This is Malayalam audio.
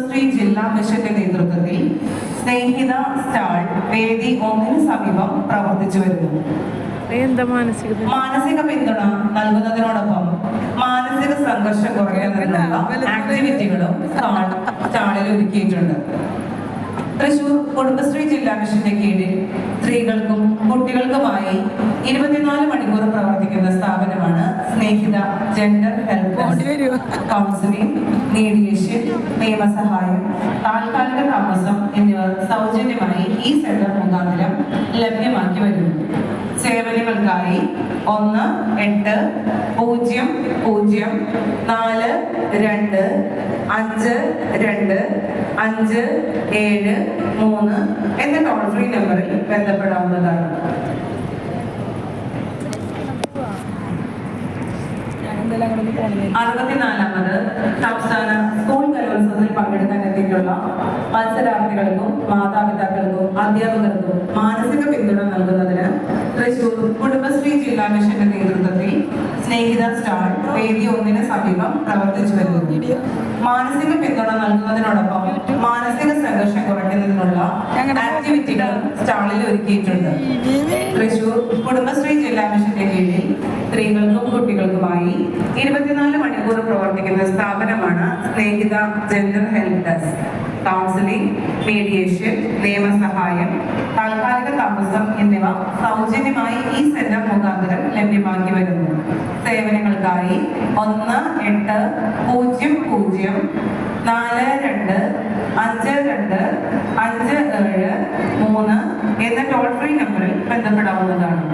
ശ്രീ ജില്ലാ മിഷന്റെ നേതൃത്വത്തിൽ സ്നേഹിത സ്റ്റാൾ വേദി 1 സമീപം പ്രവർത്തിച്ചു വരുന്നു. മാനസിക പിന്തുണ നൽകുന്നതിനോടൊപ്പം മാനസിക സംഘർഷം കുറയ്ക്കുന്നതിനുള്ള ആക്ടിവിറ്റികളും സ്റ്റാളിൽ ഒരുക്കിയിട്ടുണ്ട്. തൃശൂർ കുടുംബശ്രീ ജില്ലാ മിഷന്റെ കീഴിൽ സ്ത്രീകൾക്കും കുട്ടികൾക്കുമായി 24 മണിക്കൂർ പ്രവർത്തിക്കുന്ന സ്ഥാപനമാണ് Snehitha gender health counselling, mediation, നിയമസഹായം, താൽക്കാലിക താമസം എന്നിവ സൗജന്യമായി ഈ സെന്റർ മുഖാന്തരം ലഭ്യമാക്കി വരുന്നു. സേവനങ്ങൾക്കായി 1-800-52-5-2-5-7-3 എന്ന ടോൾ ഫ്രീ നമ്പറിൽ ബന്ധപ്പെടാവുന്നതാണ്. അറുപത്തിനാലാമത് സംസ്ഥാന സ്കൂൾ കലോത്സവത്തിൽ പങ്കെടുക്കാൻ എത്തിയിട്ടുള്ള മത്സരാർത്ഥികൾക്കും മാതാപിതാക്കൾക്കും അധ്യാപകർക്കും മാനസിക പിന്തുണ നൽകുന്നതിന് തൃശൂർ കുടുംബശ്രീ ജില്ലാ മിഷന്റെ നേതൃത്വത്തിൽ സ്നേഹിത സ്റ്റാൾ വേദി 1 സമീപം പ്രവർത്തിച്ചു വരുന്നു. മാനസിക പിന്തുണ നൽകുന്നതിനോടൊപ്പം മാനസിക സംഘർഷം കുറയ്ക്കുന്നതിനുള്ള ആക്ടിവിറ്റികൾ സ്റ്റാളിൽ ഒരുക്കിയിട്ടുണ്ട്. തൃശൂർ കുടുംബശ്രീ ജില്ലാ മിഷന്റെ കീഴിൽ സ്ത്രീകൾക്കും കുട്ടികൾക്കുമായി 24 മണിക്കൂർ പ്രവർത്തിക്കുന്ന സ്ഥാപനമാണ് Snehitha gender health desk. Counselling, mediation, നിയമസഹായം, താൽക്കാലിക താമസം എന്നിവ സൗജന്യമായി ഈ സെന്റർ മുഖാന്തരം ലഭ്യമാക്കി വരുന്നു. സേവനങ്ങൾക്കായി 1-800-52-52-57-3 എന്ന ടോൾ ഫ്രീ നമ്പറിൽ ബന്ധപ്പെടാവുന്നതാണ്.